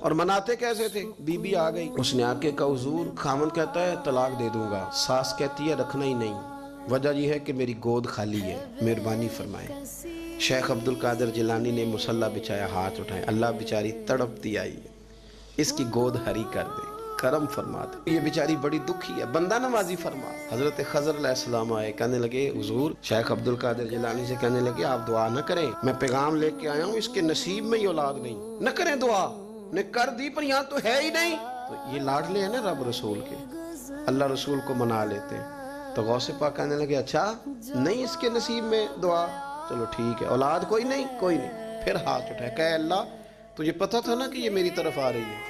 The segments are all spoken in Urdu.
اور مناتے کیسے تھے؟ بی بی آ گئی، اس نے آ کے کہا حضور خامن کہتا ہے طلاق دے دوں گا، ساس کہتی ہے رکھنا ہی نہیں، وجہ یہ ہے کہ میری گود خالی ہے، مہربانی فرمائیں۔ شیخ عبد القادر جیلانی نے مصلی بچھایا، ہاتھ اٹھائے، اللہ بیچاری تڑپتی آئی ہے، اس کی گود ہری کر دے، کرم فرما دے، یہ بیچاری بڑی دکھی ہے، بندہ نوازی فرما۔ حضرت خضر علیہ السلام آئے، کہنے لگے حضور، شیخ عبد القادر جیلانی سے کہنے لگے آپ دعا نہ کریں، میں پیغام لے کے آیا ہوں، اس کے نصیب میں ہی اولاد نہیں، نہ کریں دعا، نے کر دی پر یہاں تو ہے ہی نہیں۔ تو یہ لاڈلے ہیں نا رب رسول کے، اللہ رسول کو منا لیتے ہیں۔ تو غوث پاک کہنے لگے اچھا نہیں اس کے نصیب میں دعا، چلو ٹھیک ہے، اولاد کوئی نہیں، کوئی نہیں۔ پھر ہاتھ اٹھائے، کہے اللہ تجھے پتہ تھا نا کہ یہ میری طرف آ رہی ہے،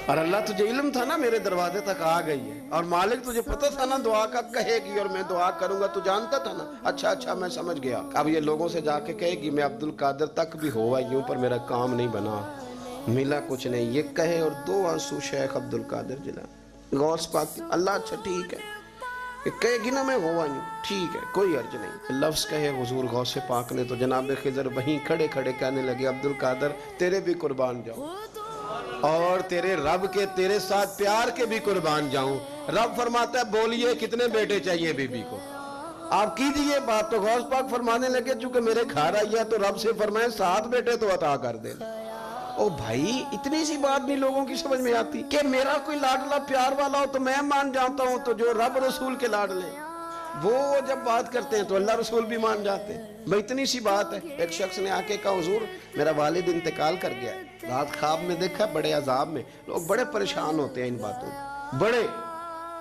اور اللہ تجھے علم تھا نا میرے دروازے تک آ گئی ہے، اور مالک تجھے پتہ تھا نا دعا کا کہے گی اور میں دعا کروں گا، تو جانتا تھا نا۔ اچھا میں سمجھ گیا، اب یہ لوگوں سے جا کے کہے گی میں عبد القادر تک بھی ہوا یوں پر میرا کام نہیں بنا، ملا کچھ نہیں، یہ کہے اور دو آنسو شیخ عبد القادر جیلانی۔ غوث پاک اللہ اچھا ٹھیک ہے، کہے گی نا میں ہوا یوں، ٹھیک ہے کوئی عرض نہیں، لفظ کہے حضور غوث پاک نے تو جناب خضر وہیں کھڑے کھڑے کہنے لگے عبد القادر تیرے بھی قربان جاؤں، اور تیرے رب کے تیرے ساتھ پیار کے بھی قربان جاؤں۔ رب فرماتا ہے بولیے کتنے بیٹے چاہیے بی بی کو، آپ کیجئے بات۔ تو غوث پاک فرمانے لگے چونکہ میرے گھر آئی ہے تو رب سے فرمائے 7 بیٹے تو عطا کر دے۔ او بھائی اتنی سی بات نہیں لوگوں کی سمجھ میں آتی کہ میرا کوئی لاڈلا پیار والا ہو تو میں مان جاتا ہوں، تو جو رب رسول کے لاڈلے وہ جب بات کرتے ہیں تو اللہ رسول بھی مان جاتے ہیں۔ بھائی اتنی سی بات ہے۔ ایک شخص نے آ کے کہا حضور میرا والد انتقال کر گیا ہے، رات خواب میں دیکھا بڑے عذاب میں، لوگ بڑے پریشان ہوتے ہیں ان باتوں بڑے،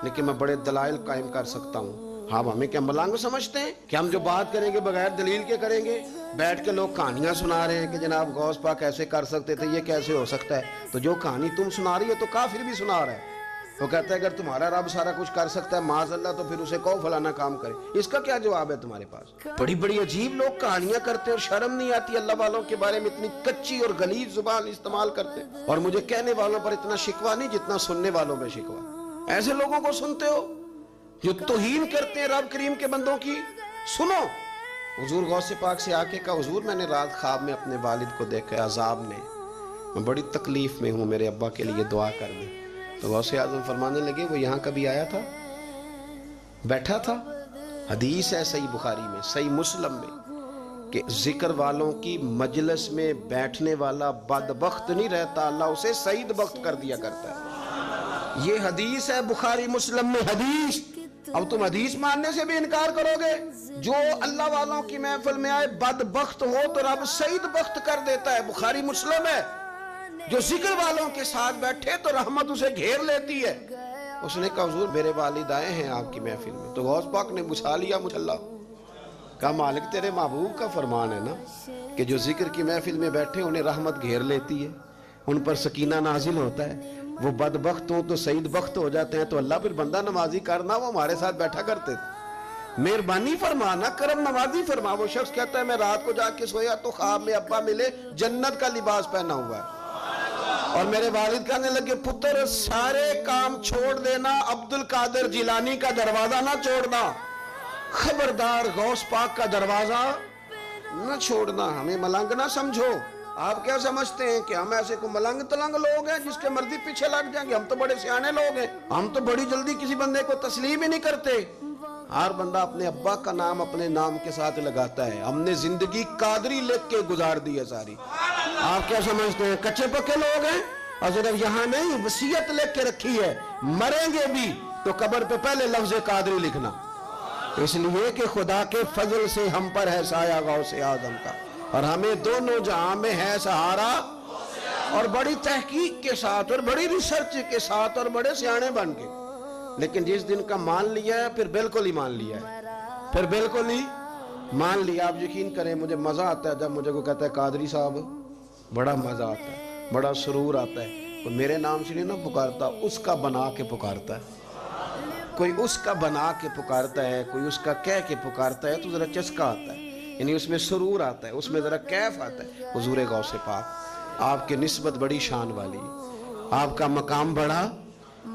لیکن میں بڑے دلائل قائم کر سکتا ہوں۔ ہاں ہمیں کیا ملنگ سمجھتے ہیں کہ ہم جو بات کریں گے بغیر دلیل کے کریں گے؟ بیٹھ کے لوگ کہانیاں سنا رہے ہیں کہ جناب غوث پاک ایسے کر سکتے تھے، یہ کیسے ہو سکتا ہے؟ تو جو کہانی تم سنا رہی ہو تو کافر بھی سنا رہا ہے۔ وہ کہتا ہے اگر تمہارا رب سارا کچھ کر سکتا ہے معاذ اللہ تو پھر اسے کہو فلانا کام کرے، اس کا کیا جواب ہے تمہارے پاس؟ بڑی بڑی عجیب لوگ کہانیاں کرتے اور شرم نہیں آتی اللہ والوں کے بارے میں اتنی کچی اور غلیظ زبان استعمال کرتے، اور مجھے کہنے والوں پر اتنا شکوہ نہیں جتنا سننے والوں میں شکوہ۔ ایسے لوگوں کو سنتے ہو جو توہین کرتے ہیں رب کریم کے بندوں کی؟ سنو، حضور غوث پاک سے آ کے کہا حضور میں نے رات خواب میں اپنے والد کو دیکھا عذاب میں، میں بڑی تکلیف میں ہوں، میرے ابا کے لیے دعا کر دیں۔ تو غوث اعظم فرمانے لگے وہ یہاں کبھی آیا تھا؟ بیٹھا تھا؟ حدیث ہے صحیح بخاری میں، صحیح مسلم میں، کہ ذکر والوں کی مجلس میں بیٹھنے والا بدبخت نہیں رہتا، اللہ اسے سعید بخت کر دیا کرتا ہے۔ یہ حدیث ہے بخاری مسلم میں، حدیث۔ اب تم حدیث ماننے سے بھی انکار کرو گے؟ جو اللہ والوں کی محفل میں آئے بدبخت ہو تو رب سعید بخت کر دیتا ہے، بخاری مسلم ہے۔ جو ذکر والوں کے ساتھ بیٹھے تو رحمت اسے گھیر لیتی ہے۔ اس نے کہا حضور میرے والد آئے ہیں آپ کی محفل میں۔ تو غوث پاک نے بچھا لیا مصلی، کہا مالک تیرے محبوب کا فرمان ہے نا کہ جو ذکر کی محفل میں بیٹھے انہیں رحمت گھیر لیتی ہے، ان پر سکینہ نازل ہوتا ہے، وہ بدبخت ہوں تو سعید بخت ہو جاتے ہیں، تو اللہ پھر بندہ نمازی کرنا، وہ ہمارے ساتھ بیٹھا کرتے تھے، مہربانی فرمانا، کرم نوازی فرما۔ وہ شخص کہتا ہے میں رات کو جا کے سویا تو خواب میں ابا ملے جنت کا لباس پہنا ہوا ہے، اور میرے والد کہنے لگے پتر سارے کام چھوڑ دینا، عبد القادر جیلانی کا دروازہ نہ چھوڑنا، خبردار غوث پاک کا دروازہ نہ چھوڑنا، ہمیں ملنگ نہ سمجھو۔ آپ کیا سمجھتے ہیں کہ ہم ایسے کو ملنگ تلنگ لوگ ہیں جس کے مرضی پیچھے لگ جائیں گے؟ ہم تو بڑے سیانے لوگ ہیں، ہم تو بڑی جلدی کسی بندے کو تسلیم ہی نہیں کرتے۔ ہر بندہ اپنے ابا کا نام اپنے نام کے ساتھ لگاتا ہے، ہم نے زندگی قادری لکھ کے گزار دی ہے ساری۔ آپ کیا سمجھتے ہیں کچے پکے لوگ ہیں؟ اور صرف یہاں نہیں وصیت لکھ کے رکھی ہے، مریں گے بھی تو قبر پہ پہلے لفظ قادری لکھنا، اس لیے کہ خدا کے فضل سے ہم پر ہے سایہ غوث اعظم کا، اور ہمیں دونوں جہاں میں ہے سہارا۔ اور بڑی تحقیق کے ساتھ اور بڑی ریسرچ کے ساتھ اور بڑے سیانے بن کے، لیکن جس دن کا مان لیا ہے پھر بالکل ہی مان لیا ہے، پھر بالکل ہی مان لیا۔ آپ یقین کریں مجھے مزہ آتا ہے جب مجھے کوئی کہتا ہے قادری صاحب، بڑا مزہ آتا ہے، بڑا سرور آتا ہے۔ کوئی میرے نام سے نہیں نہ پکارتا، اس کا بنا کے پکارتا ہے، کوئی اس کا بنا کے پکارتا ہے، کوئی اس کا کہہ کے پکارتا ہے، تو ذرا چسکا آتا ہے، یعنی اس میں سرور آتا ہے، اس میں ذرا کیف آتا ہے۔ حضور غوث پاک آپ کی نسبت بڑی شان والی، آپ کا مقام بڑا۔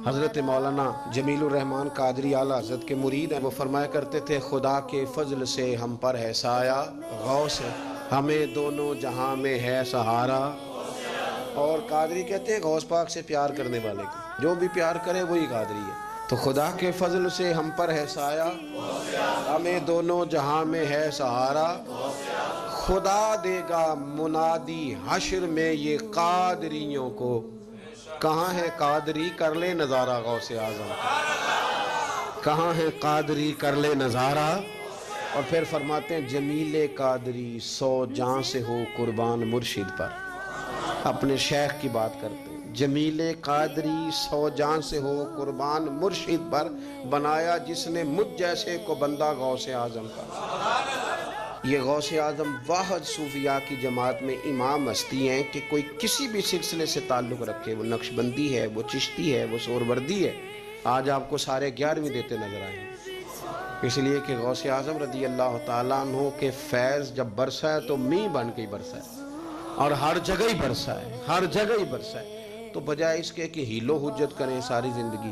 حضرت مولانا جمیل الرحمن قادری اعلیٰ حضرت کے مرید ہیں، وہ فرمایا کرتے تھے خدا کے فضل سے ہم پر ہے سایہ غوث ہے، ہمیں دونوں جہاں میں ہے سہارا۔ اور قادری کہتے ہیں غوث پاک سے پیار کرنے والے کو، جو بھی پیار کرے وہی قادری ہے۔ تو خدا کے فضل سے ہم پر ہے سایہ، ہمیں دونوں جہاں میں ہے سہارا، خدا دے گا منادی حشر میں یہ قادریوں کو، کہاں ہے قادری کر لے نظارہ غوث اعظم، کہاں ہے قادری کر لے نظارہ۔ اور پھر فرماتے ہیں جمیل قادری 100 جاں سے ہو قربان مرشد پر، اپنے شیخ کی بات کرتے ہیں، جمیل قادری 100 جاں سے ہو قربان مرشد پر، بنایا جس نے مجھ جیسے کو بندہ غوث اعظم کا۔ یہ غوث اعظم واحد صوفیاء کی جماعت میں امام ہستی ہیں کہ کوئی کسی بھی سلسلے سے تعلق رکھے، وہ نقشبندی ہے، وہ چشتی ہے، وہ سہروردی ہے، آج آپ کو سارے 11ویں دیتے نظر آئیں گے، اس لیے کہ غوث اعظم رضی اللہ تعالیٰ عنہ کے فیض جب برسا ہے تو می بن کے ہی برسا ہے، اور ہر جگہ ہی برسا ہے، ہر جگہ ہی برسا ہے۔ تو بجائے اس کے کہ ہیلو حجت کریں ساری زندگی،